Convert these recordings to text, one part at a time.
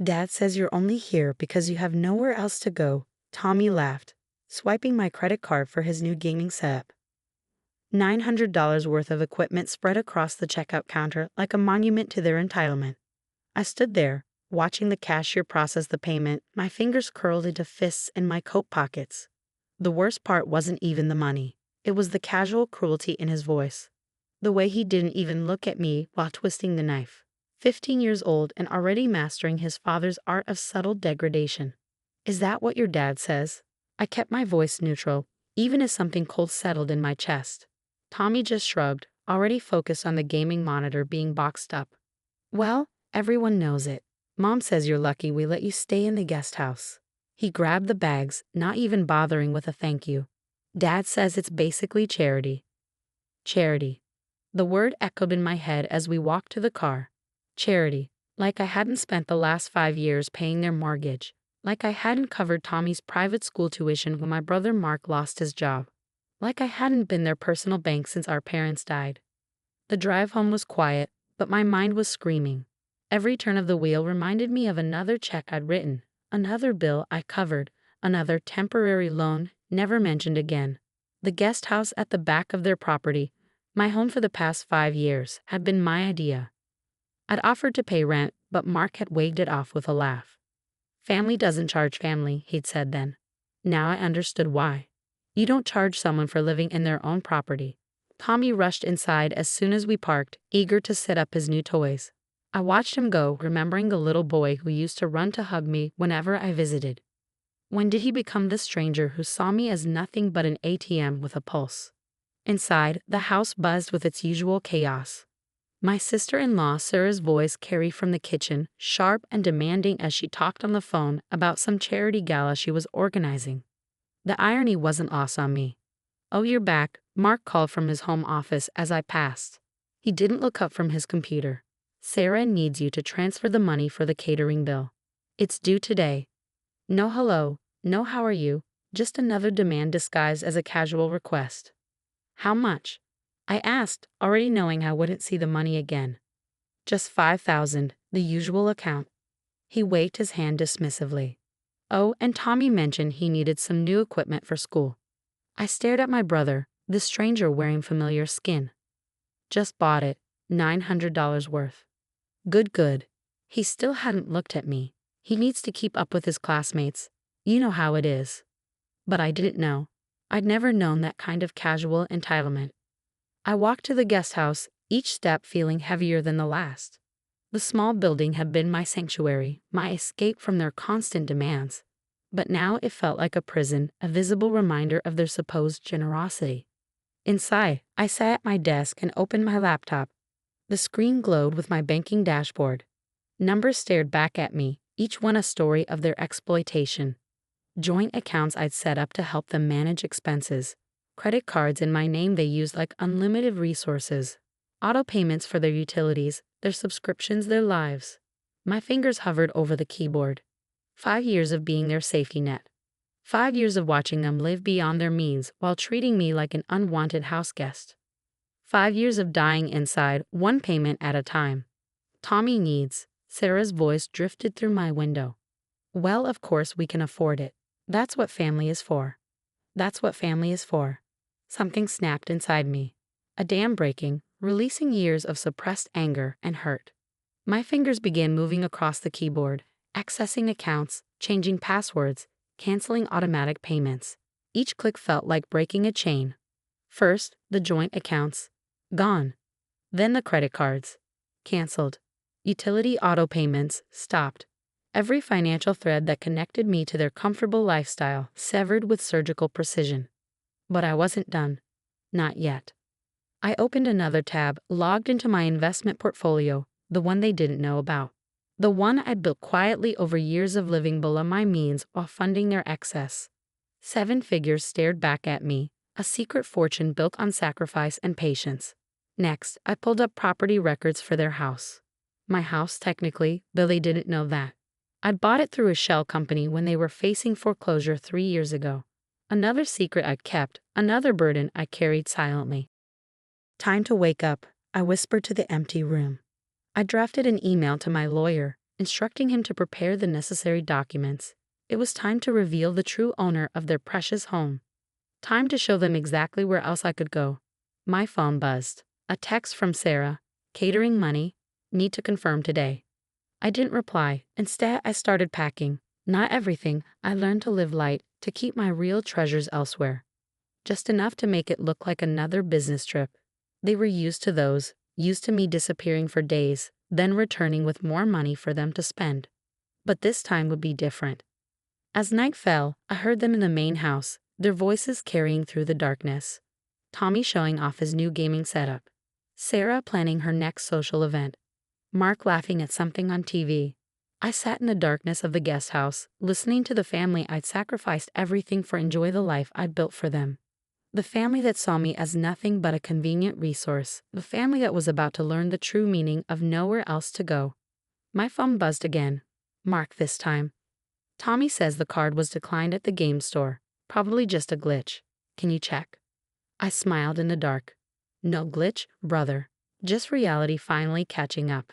Dad says you're only here because you have nowhere else to go. Tommy laughed, swiping my credit card for his new gaming setup. $900 worth of equipment spread across the checkout counter like a monument to their entitlement. I stood there, watching the cashier process the payment, my fingers curled into fists in my coat pockets. The worst part wasn't even the money. It was the casual cruelty in his voice. The way he didn't even look at me while twisting the knife. 15 years old and already mastering his father's art of subtle degradation. Is that what your dad says? I kept my voice neutral, even as something cold settled in my chest. Tommy just shrugged, already focused on the gaming monitor being boxed up. Well, everyone knows it. Mom says you're lucky we let you stay in the guest house. He grabbed the bags, not even bothering with a thank you. Dad says it's basically charity. Charity. The word echoed in my head as we walked to the car. Charity. Like I hadn't spent the last 5 years paying their mortgage. Like I hadn't covered Tommy's private school tuition when my brother Mark lost his job. Like I hadn't been their personal bank since our parents died. The drive home was quiet, but my mind was screaming. Every turn of the wheel reminded me of another check I'd written, another bill I covered, another temporary loan never mentioned again. The guest house at the back of their property, my home for the past 5 years, had been my idea. I'd offered to pay rent, but Mark had waved it off with a laugh. Family doesn't charge family, he'd said then. Now I understood why. You don't charge someone for living in their own property. Tommy rushed inside as soon as we parked, eager to set up his new toys. I watched him go, remembering the little boy who used to run to hug me whenever I visited. When did he become the stranger who saw me as nothing but an ATM with a pulse? Inside, the house buzzed with its usual chaos. My sister-in-law Sarah's voice carried from the kitchen, sharp and demanding as she talked on the phone about some charity gala she was organizing. The irony wasn't lost on me. "Oh, you're back," Mark called from his home office as I passed. He didn't look up from his computer. "Sarah needs you to transfer the money for the catering bill. It's due today." No hello, no how are you, just another demand disguised as a casual request. "How much?" I asked, already knowing I wouldn't see the money again. "Just 5,000, the usual account." He waved his hand dismissively. Oh, and Tommy mentioned he needed some new equipment for school. I stared at my brother, the stranger wearing familiar skin. "Just bought it, $900 worth." Good. He still hadn't looked at me. He needs to keep up with his classmates. You know how it is. But I didn't know. I'd never known that kind of casual entitlement. I walked to the guest house, each step feeling heavier than the last. The small building had been my sanctuary, my escape from their constant demands. But now it felt like a prison, a visible reminder of their supposed generosity. Inside, I sat at my desk and opened my laptop. The screen glowed with my banking dashboard. Numbers stared back at me, each one a story of their exploitation. Joint accounts I'd set up to help them manage expenses. Credit cards in my name they used like unlimited resources. Auto payments for their utilities, their subscriptions, their lives. My fingers hovered over the keyboard. 5 years of being their safety net. 5 years of watching them live beyond their means while treating me like an unwanted house guest. 5 years of dying inside, one payment at a time. Tommy needs. Sarah's voice drifted through my window. Well, of course we can afford it. That's what family is for. That's what family is for. Something snapped inside me. A dam breaking, releasing years of suppressed anger and hurt. My fingers began moving across the keyboard, accessing accounts, changing passwords, canceling automatic payments. Each click felt like breaking a chain. First, the joint accounts. Gone. Then the credit cards. Canceled. Utility auto payments stopped. Every financial thread that connected me to their comfortable lifestyle severed with surgical precision. But I wasn't done. Not yet. I opened another tab, logged into my investment portfolio, the one they didn't know about. The one I'd built quietly over years of living below my means while funding their excess. 7 figures stared back at me, a secret fortune built on sacrifice and patience. Next, I pulled up property records for their house. My house, technically, though they didn't know that. I'd bought it through a shell company when they were facing foreclosure 3 years ago. Another secret I'd kept, another burden I carried silently. Time to wake up, I whispered to the empty room. I drafted an email to my lawyer, instructing him to prepare the necessary documents. It was time to reveal the true owner of their precious home. Time to show them exactly where else I could go. My phone buzzed. A text from Sarah. Catering money. Need to confirm today. I didn't reply. Instead, I started packing. Not everything. I learned to live light, to keep my real treasures elsewhere. Just enough to make it look like another business trip. They were used to me disappearing for days, then returning with more money for them to spend. But this time would be different. As night fell, I heard them in the main house, their voices carrying through the darkness. Tommy showing off his new gaming setup. Sarah planning her next social event. Mark laughing at something on TV. I sat in the darkness of the guest house, listening to the family I'd sacrificed everything for enjoy the life I'd built for them. The family that saw me as nothing but a convenient resource. The family that was about to learn the true meaning of nowhere else to go. My phone buzzed again. Mark this time. Tommy says the card was declined at the game store. Probably just a glitch. Can you check? I smiled in the dark. No glitch, brother. Just reality finally catching up.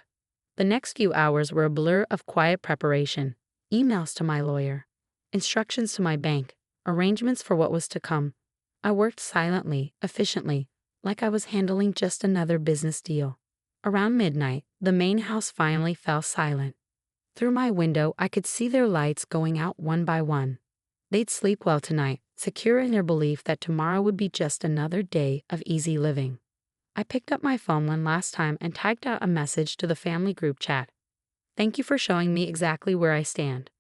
The next few hours were a blur of quiet preparation. Emails to my lawyer. Instructions to my bank. Arrangements for what was to come. I worked silently, efficiently, like I was handling just another business deal. Around midnight, the main house finally fell silent. Through my window, I could see their lights going out one by one. They'd sleep well tonight, secure in their belief that tomorrow would be just another day of easy living. I picked up my phone one last time and typed out a message to the family group chat. Thank you for showing me exactly where I stand.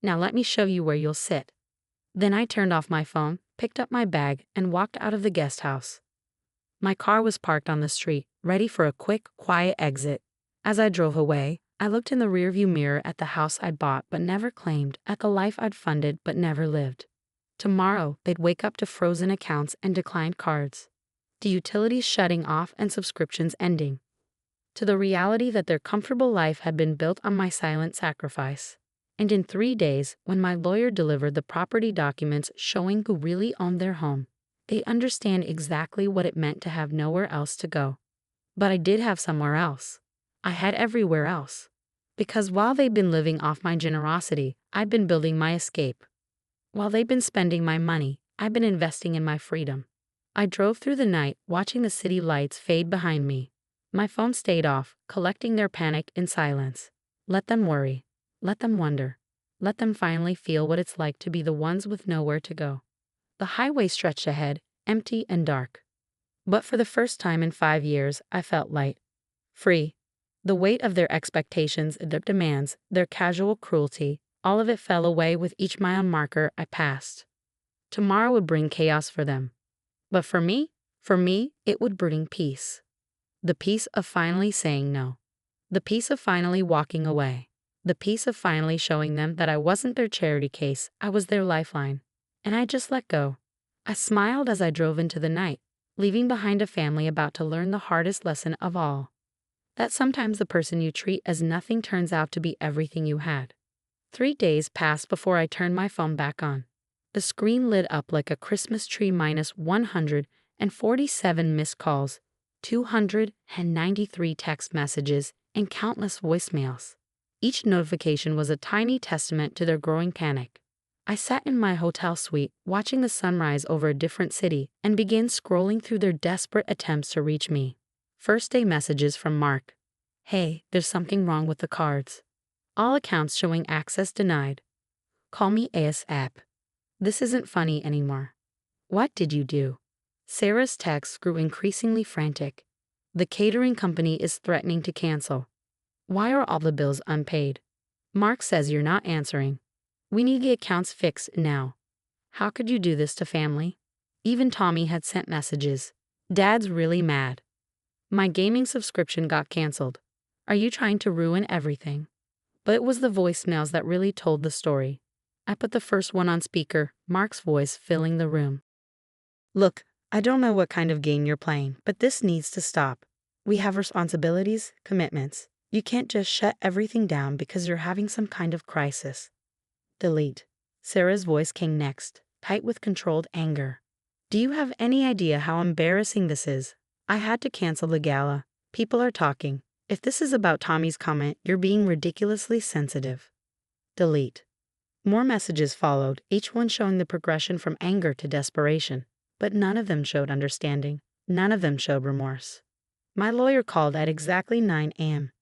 Now let me show you where you'll sit. Then I turned off my phone, picked up my bag, and walked out of the guest house. My car was parked on the street, ready for a quick, quiet exit. As I drove away, I looked in the rearview mirror at the house I'd bought but never claimed, at the life I'd funded but never lived. Tomorrow, they'd wake up to frozen accounts and declined cards. To utilities shutting off and subscriptions ending. To the reality that their comfortable life had been built on my silent sacrifice. And in 3 days, when my lawyer delivered the property documents showing who really owned their home, they'd understand exactly what it meant to have nowhere else to go. But I did have somewhere else. I had everywhere else. Because while they'd been living off my generosity, I'd been building my escape. While they'd been spending my money, I'd been investing in my freedom. I drove through the night, watching the city lights fade behind me. My phone stayed off, collecting their panic in silence. Let them worry. Let them wonder. Let them finally feel what it's like to be the ones with nowhere to go. The highway stretched ahead, empty and dark. But for the first time in 5 years, I felt light. Free. The weight of their expectations, their demands, their casual cruelty, all of it fell away with each mile marker I passed. Tomorrow would bring chaos for them. But for me, it would bring peace. The peace of finally saying no. The peace of finally walking away. The peace of finally showing them that I wasn't their charity case, I was their lifeline. And I just let go. I smiled as I drove into the night, leaving behind a family about to learn the hardest lesson of all. That sometimes the person you treat as nothing turns out to be everything you had. 3 days passed before I turned my phone back on. The screen lit up like a Christmas tree minus 147 missed calls, 293 text messages, and countless voicemails. Each notification was a tiny testament to their growing panic. I sat in my hotel suite, watching the sunrise over a different city, and began scrolling through their desperate attempts to reach me. First day messages from Mark. Hey, there's something wrong with the cards. All accounts showing access denied. Call me ASAP. This isn't funny anymore. What did you do? Sarah's texts grew increasingly frantic. The catering company is threatening to cancel. Why are all the bills unpaid? Mark says you're not answering. We need the accounts fixed now. How could you do this to family? Even Tommy had sent messages. Dad's really mad. My gaming subscription got canceled. Are you trying to ruin everything? But it was the voicemails that really told the story. I put the first one on speaker, Mark's voice filling the room. Look, I don't know what kind of game you're playing, but this needs to stop. We have responsibilities, commitments. You can't just shut everything down because you're having some kind of crisis. Delete. Sarah's voice came next, tight with controlled anger. Do you have any idea how embarrassing this is? I had to cancel the gala. People are talking. If this is about Tommy's comment, you're being ridiculously sensitive. Delete. More messages followed, each one showing the progression from anger to desperation. But none of them showed understanding. None of them showed remorse. My lawyer called at exactly 9 a.m.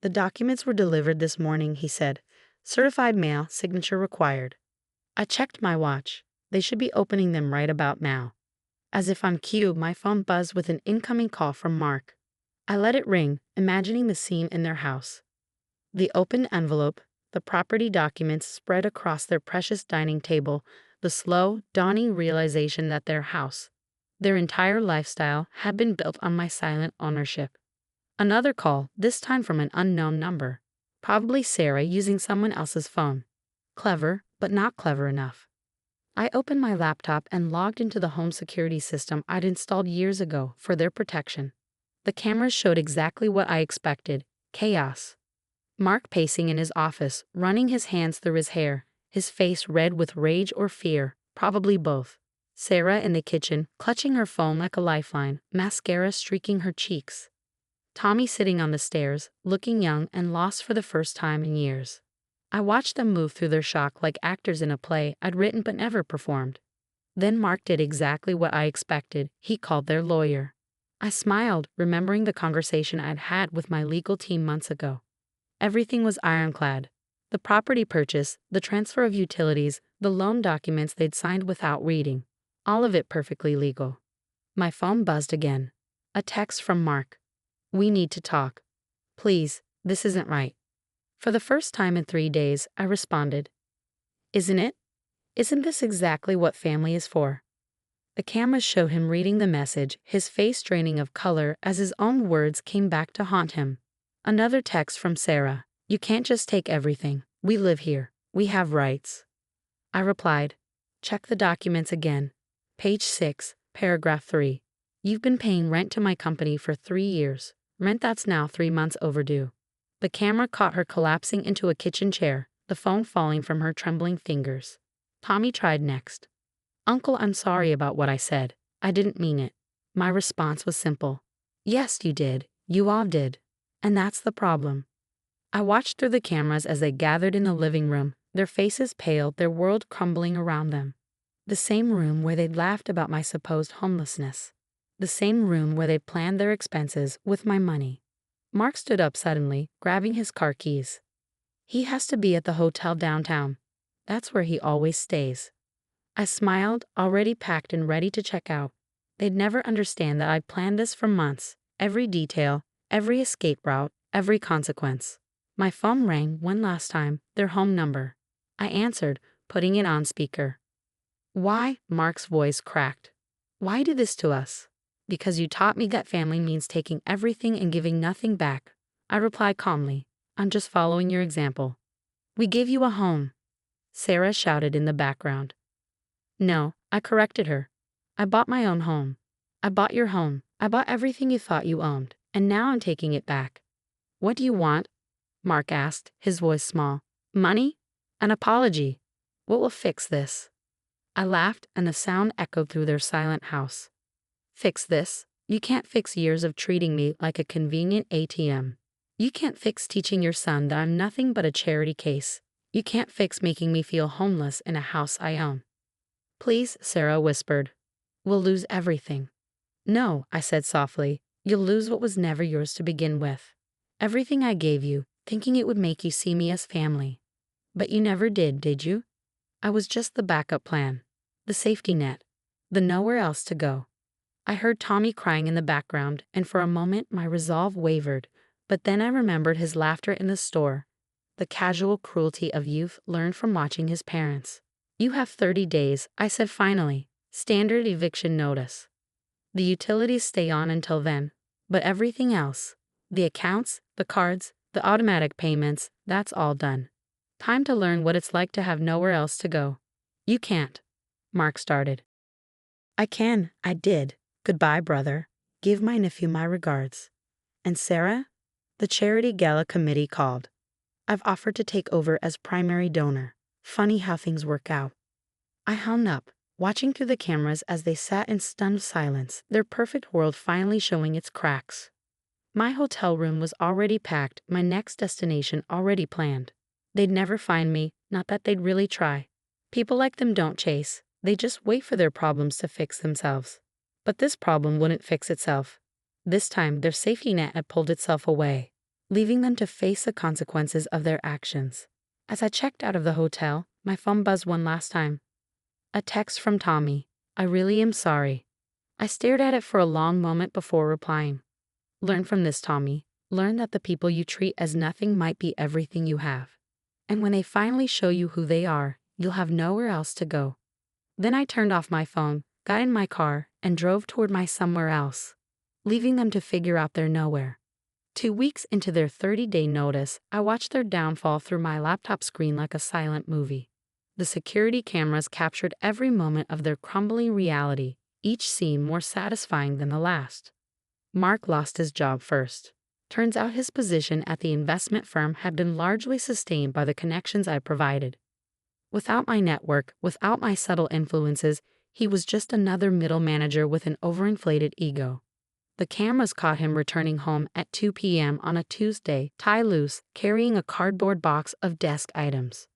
The documents were delivered this morning, he said. Certified mail, signature required. I checked my watch. They should be opening them right about now. As if on cue, my phone buzzed with an incoming call from Mark. I let it ring, imagining the scene in their house. The open envelope, the property documents spread across their precious dining table, the slow, dawning realization that their house, their entire lifestyle, had been built on my silent ownership. Another call, this time from an unknown number. Probably Sarah using someone else's phone. Clever, but not clever enough. I opened my laptop and logged into the home security system I'd installed years ago for their protection. The cameras showed exactly what I expected: chaos. Mark pacing in his office, running his hands through his hair, his face red with rage or fear, probably both. Sarah in the kitchen, clutching her phone like a lifeline, mascara streaking her cheeks. Tommy sitting on the stairs, looking young and lost for the first time in years. I watched them move through their shock like actors in a play I'd written but never performed. Then Mark did exactly what I expected. He called their lawyer. I smiled, remembering the conversation I'd had with my legal team months ago. Everything was ironclad. The property purchase, the transfer of utilities, the loan documents they'd signed without reading. All of it perfectly legal. My phone buzzed again. A text from Mark. We need to talk. Please, this isn't right. For the first time in 3 days, I responded. Isn't it? Isn't this exactly what family is for? The cameras showed him reading the message, his face draining of color as his own words came back to haunt him. Another text from Sarah. You can't just take everything. We live here. We have rights. I replied. Check the documents again. Page 6, paragraph 3. You've been paying rent to my company for 3 years. Rent that's now 3 months overdue. The camera caught her collapsing into a kitchen chair, the phone falling from her trembling fingers. Tommy tried next. Uncle, I'm sorry about what I said. I didn't mean it. My response was simple. Yes, you did. You all did. And that's the problem. I watched through the cameras as they gathered in the living room, their faces pale, their world crumbling around them. The same room where they'd laughed about my supposed homelessness. The same room where they planned their expenses with my money. Mark stood up suddenly, grabbing his car keys. He has to be at the hotel downtown. That's where he always stays. I smiled, already packed and ready to check out. They'd never understand that I'd planned this for months, every detail, every escape route, every consequence. My phone rang one last time, their home number. I answered, putting it on speaker. Why? Mark's voice cracked. Why do this to us? Because you taught me that family means taking everything and giving nothing back. I replied calmly. I'm just following your example. We gave you a home. Sarah shouted in the background. No, I corrected her. I bought my own home. I bought your home. I bought everything you thought you owned, and now I'm taking it back. What do you want? Mark asked, his voice small. Money? An apology. What will fix this? I laughed, and the sound echoed through their silent house. Fix this? You can't fix years of treating me like a convenient ATM. You can't fix teaching your son that I'm nothing but a charity case. You can't fix making me feel homeless in a house I own. Please, Sarah whispered. We'll lose everything. No, I said softly. You'll lose what was never yours to begin with. Everything I gave you, thinking it would make you see me as family. But you never did you? I was just the backup plan. The safety net. The nowhere else to go. I heard Tommy crying in the background, and for a moment my resolve wavered, but then I remembered his laughter in the store, the casual cruelty of youth learned from watching his parents. You have 30 days, I said finally. Standard eviction notice. The utilities stay on until then, but everything else, the accounts, the cards, the automatic payments, that's all done. Time to learn what it's like to have nowhere else to go. You can't. Mark started. I can, I did. Goodbye, brother. Give my nephew my regards. And Sarah? The charity gala committee called. I've offered to take over as primary donor. Funny how things work out. I hung up, watching through the cameras as they sat in stunned silence, their perfect world finally showing its cracks. My hotel room was already packed, my next destination already planned. They'd never find me, not that they'd really try. People like them don't chase, they just wait for their problems to fix themselves. But this problem wouldn't fix itself. This time, their safety net had pulled itself away, leaving them to face the consequences of their actions. As I checked out of the hotel, my phone buzzed one last time. A text from Tommy. I really am sorry. I stared at it for a long moment before replying. Learn from this, Tommy. Learn that the people you treat as nothing might be everything you have. And when they finally show you who they are, you'll have nowhere else to go. Then I turned off my phone, got in my car, and drove toward my somewhere else, leaving them to figure out their nowhere. 2 weeks into their 30-day notice, I watched their downfall through my laptop screen like a silent movie. The security cameras captured every moment of their crumbling reality, each scene more satisfying than the last. Mark lost his job first. Turns out his position at the investment firm had been largely sustained by the connections I provided. Without my network, without my subtle influences, he was just another middle manager with an overinflated ego. The cameras caught him returning home at 2 p.m. on a Tuesday, tie loose, carrying a cardboard box of desk items.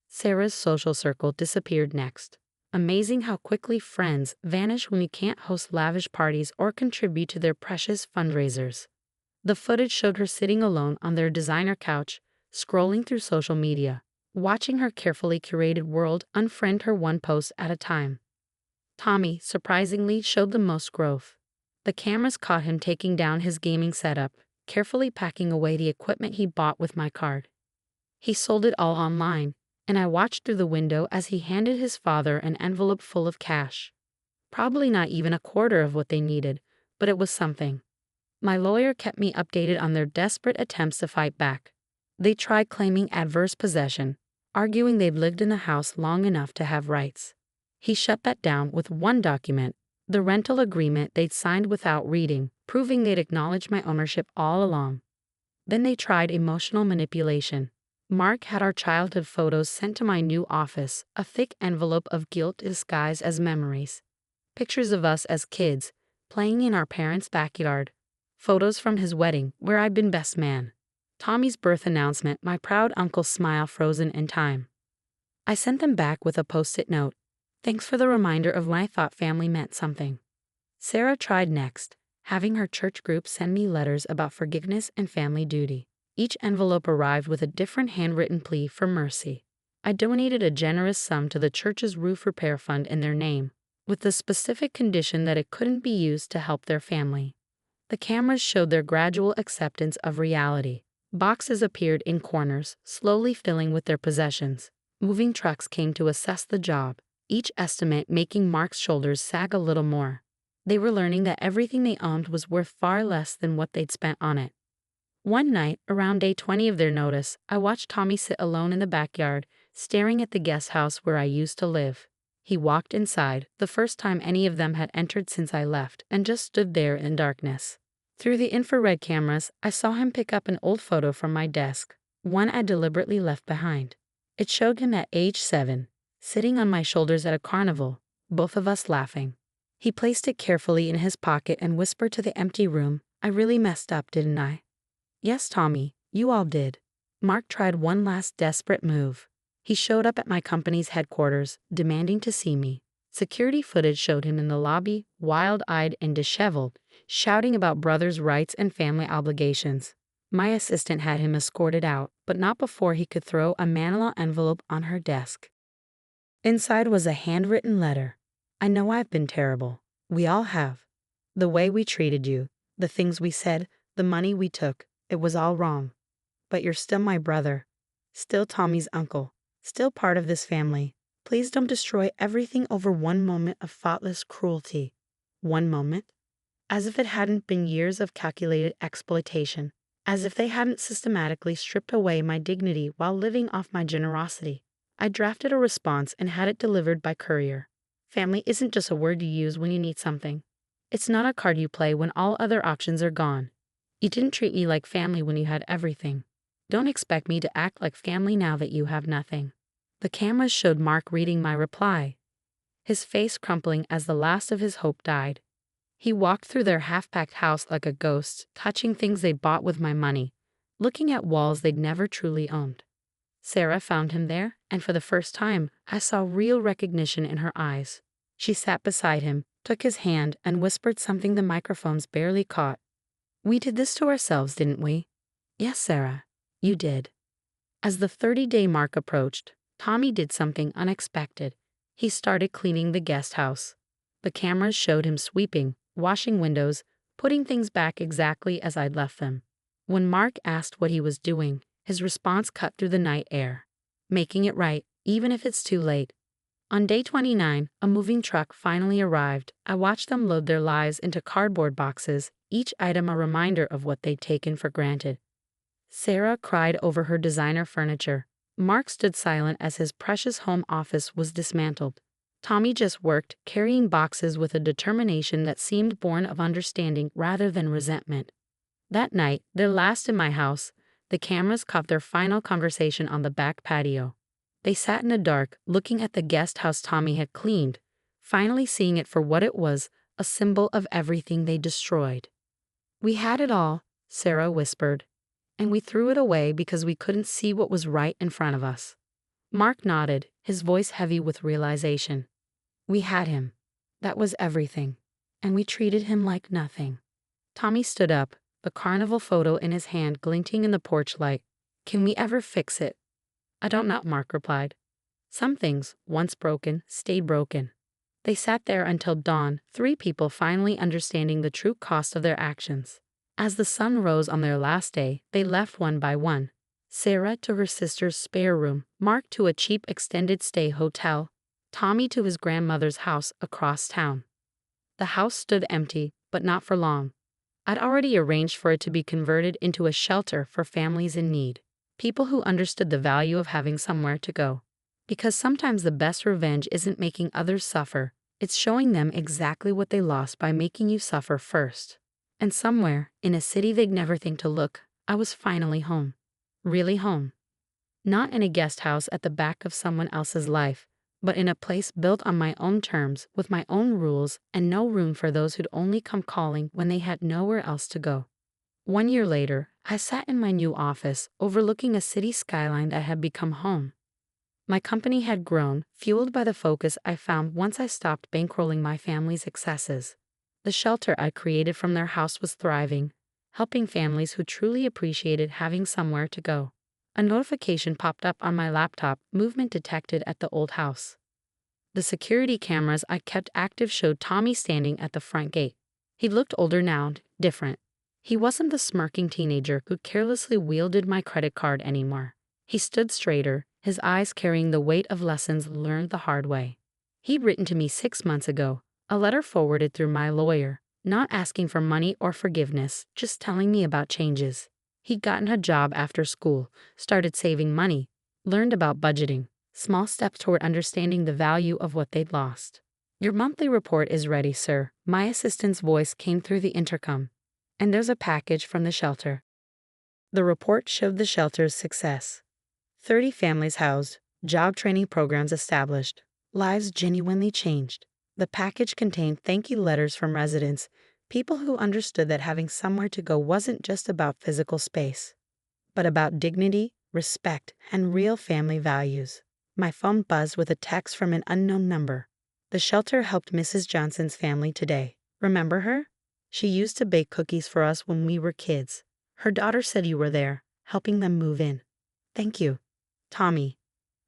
Sarah's social circle disappeared next. Amazing how quickly friends vanish when you can't host lavish parties or contribute to their precious fundraisers. The footage showed her sitting alone on their designer couch, scrolling through social media, watching her carefully curated world unfriend her one post at a time. Tommy, surprisingly, showed the most growth. The cameras caught him taking down his gaming setup, carefully packing away the equipment he bought with my card. He sold it all online, and I watched through the window as he handed his father an envelope full of cash. Probably not even a quarter of what they needed, but it was something. My lawyer kept me updated on their desperate attempts to fight back. They tried claiming adverse possession, arguing they'd lived in the house long enough to have rights. He shut that down with one document, the rental agreement they'd signed without reading, proving they'd acknowledged my ownership all along. Then they tried emotional manipulation. Mark had our childhood photos sent to my new office, a thick envelope of guilt disguised as memories. Pictures of us as kids, playing in our parents' backyard. Photos from his wedding, where I'd been best man. Tommy's birth announcement, my proud uncle's smile frozen in time. I sent them back with a post-it note. Thanks for the reminder of when I thought family meant something. Sarah tried next, having her church group send me letters about forgiveness and family duty. Each envelope arrived with a different handwritten plea for mercy. I donated a generous sum to the church's roof repair fund in their name, with the specific condition that it couldn't be used to help their family. The cameras showed their gradual acceptance of reality. Boxes appeared in corners, slowly filling with their possessions. Moving trucks came to assess the job, each estimate making Mark's shoulders sag a little more. They were learning that everything they owned was worth far less than what they'd spent on it. One night, around day 20 of their notice, I watched Tommy sit alone in the backyard, staring at the guest house where I used to live. He walked inside, the first time any of them had entered since I left, and just stood there in darkness. Through the infrared cameras, I saw him pick up an old photo from my desk, one I deliberately left behind. It showed him at age 7, sitting on my shoulders at a carnival, both of us laughing. He placed it carefully in his pocket and whispered to the empty room, I really messed up, didn't I? Yes, Tommy, you all did. Mark tried one last desperate move. He showed up at my company's headquarters, demanding to see me. Security footage showed him in the lobby, wild-eyed and disheveled, shouting about brothers' rights and family obligations. My assistant had him escorted out, but not before he could throw a manila envelope on her desk. Inside was a handwritten letter. I know I've been terrible. We all have. The way we treated you, the things we said, the money we took, it was all wrong. But you're still my brother, still Tommy's uncle, still part of this family. Please don't destroy everything over one moment of thoughtless cruelty. One moment? As if it hadn't been years of calculated exploitation. As if they hadn't systematically stripped away my dignity while living off my generosity. I drafted a response and had it delivered by courier. Family isn't just a word you use when you need something. It's not a card you play when all other options are gone. You didn't treat me like family when you had everything. Don't expect me to act like family now that you have nothing. The cameras showed Mark reading my reply, his face crumpling as the last of his hope died. He walked through their half-packed house like a ghost, touching things they bought with my money, looking at walls they'd never truly owned. Sarah found him there, and for the first time, I saw real recognition in her eyes. She sat beside him, took his hand, and whispered something the microphones barely caught. "We did this to ourselves, didn't we?" "Yes, Sarah, you did." As the 30-day mark approached, Tommy did something unexpected. He started cleaning the guest house. The cameras showed him sweeping, washing windows, putting things back exactly as I'd left them. When Mark asked what he was doing, his response cut through the night air. "Making it right, even if it's too late." On day 29, a moving truck finally arrived. I watched them load their lives into cardboard boxes, each item a reminder of what they'd taken for granted. Sarah cried over her designer furniture. Mark stood silent as his precious home office was dismantled. Tommy just worked, carrying boxes with a determination that seemed born of understanding rather than resentment. That night, their last in my house, the cameras caught their final conversation on the back patio. They sat in the dark, looking at the guest house Tommy had cleaned, finally seeing it for what it was, a symbol of everything they destroyed. "We had it all," Sarah whispered, "and we threw it away because we couldn't see what was right in front of us." Mark nodded, his voice heavy with realization. "We had him. That was everything. And we treated him like nothing." Tommy stood up, the carnival photo in his hand glinting in the porch light. "Can we ever fix it?" "I don't know," Mark replied. "Some things, once broken, stayed broken." They sat there until dawn, three people finally understanding the true cost of their actions. As the sun rose on their last day, they left one by one. Sarah to her sister's spare room, Mark to a cheap extended stay hotel, Tommy to his grandmother's house across town. The house stood empty, but not for long. I'd already arranged for it to be converted into a shelter for families in need, people who understood the value of having somewhere to go. Because sometimes the best revenge isn't making others suffer, it's showing them exactly what they lost by making you suffer first. And somewhere, in a city they'd never think to look, I was finally home. Really home. Not in a guest house at the back of someone else's life, but in a place built on my own terms, with my own rules, and no room for those who'd only come calling when they had nowhere else to go. 1 year later, I sat in my new office, overlooking a city skyline that had become home. My company had grown, fueled by the focus I found once I stopped bankrolling my family's excesses. The shelter I created from their house was thriving, helping families who truly appreciated having somewhere to go. A notification popped up on my laptop, movement detected at the old house. The security cameras I kept active showed Tommy standing at the front gate. He looked older now, different. He wasn't the smirking teenager who carelessly wielded my credit card anymore. He stood straighter, his eyes carrying the weight of lessons learned the hard way. He'd written to me 6 months ago, a letter forwarded through my lawyer, not asking for money or forgiveness, just telling me about changes. He'd gotten a job after school, started saving money, learned about budgeting, small steps toward understanding the value of what they'd lost. "Your monthly report is ready, sir," my assistant's voice came through the intercom. "And there's a package from the shelter." The report showed the shelter's success. 30 families housed, job training programs established, lives genuinely changed. The package contained thank you letters from residents, people who understood that having somewhere to go wasn't just about physical space, but about dignity, respect, and real family values. My phone buzzed with a text from an unknown number. "The shelter helped Mrs. Johnson's family today. Remember her? She used to bake cookies for us when we were kids. Her daughter said you were there, helping them move in. Thank you. Tommy."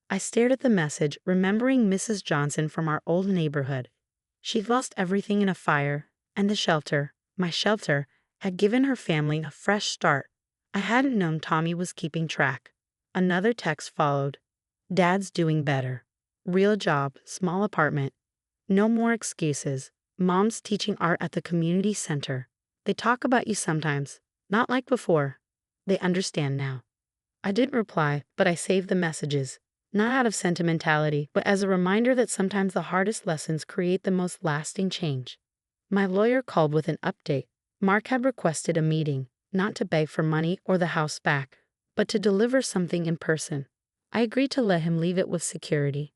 I stared at the message, remembering Mrs. Johnson from our old neighborhood. She'd lost everything in a fire, and the shelter, my shelter, had given her family a fresh start. I hadn't known Tommy was keeping track. Another text followed. "Dad's doing better. Real job, small apartment. No more excuses. Mom's teaching art at the community center. They talk about you sometimes, not like before. They understand now." I didn't reply, but I saved the messages. Not out of sentimentality, but as a reminder that sometimes the hardest lessons create the most lasting change. My lawyer called with an update. Mark had requested a meeting, not to beg for money or the house back, but to deliver something in person. I agreed to let him leave it with security.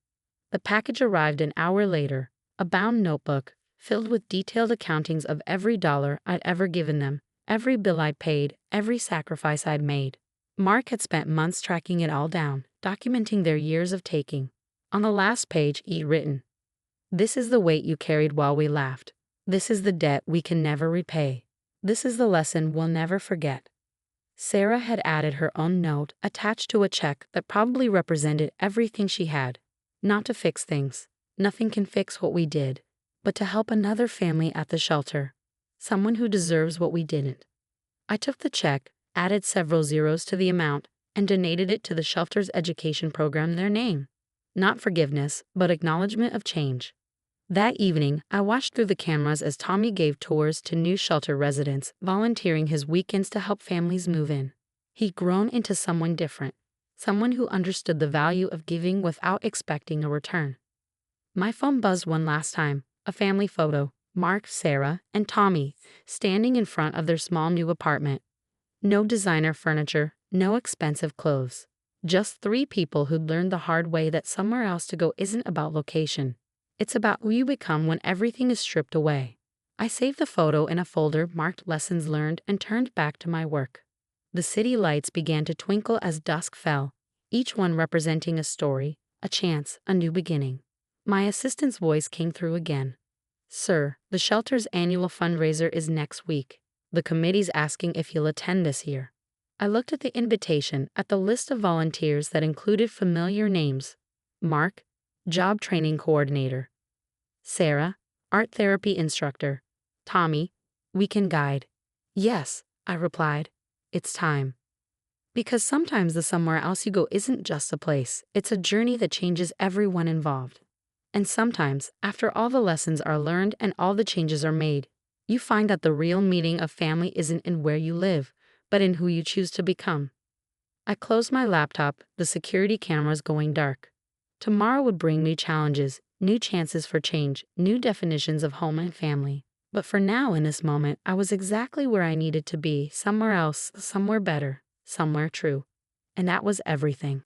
The package arrived an hour later, a bound notebook, filled with detailed accountings of every dollar I'd ever given them, every bill I'd paid, every sacrifice I'd made. Mark had spent months tracking it all down, documenting their years of taking. On the last page, he'd written, "This is the weight you carried while we laughed. This is the debt we can never repay. This is the lesson we'll never forget." Sarah had added her own note attached to a check that probably represented everything she had. Not to fix things. Nothing can fix what we did. But to help another family at the shelter. Someone who deserves what we didn't. I took the check, added several zeros to the amount, and donated it to the shelter's education program in their name. Not forgiveness, but acknowledgement of change. That evening, I watched through the cameras as Tommy gave tours to new shelter residents, volunteering his weekends to help families move in. He'd grown into someone different, someone who understood the value of giving without expecting a return. My phone buzzed one last time, a family photo, Mark, Sarah, and Tommy, standing in front of their small new apartment. No designer furniture, no expensive clothes. Just three people who'd learned the hard way that somewhere else to go isn't about location. It's about who you become when everything is stripped away. I saved the photo in a folder marked Lessons Learned and turned back to my work. The city lights began to twinkle as dusk fell, each one representing a story, a chance, a new beginning. My assistant's voice came through again. "Sir, the shelter's annual fundraiser is next week. The committee's asking if you'll attend this year." I looked at the invitation, at the list of volunteers that included familiar names. Mark, Job Training Coordinator. Sarah, Art Therapy Instructor. Tommy, Weekend Guide. "Yes," I replied. "It's time." Because sometimes the somewhere else you go isn't just a place, it's a journey that changes everyone involved. And sometimes, after all the lessons are learned and all the changes are made, you find that the real meaning of family isn't in where you live, but in who you choose to become. I closed my laptop, the security cameras going dark. Tomorrow would bring new challenges, new chances for change, new definitions of home and family. But for now, in this moment, I was exactly where I needed to be, somewhere else, somewhere better, somewhere true. And that was everything.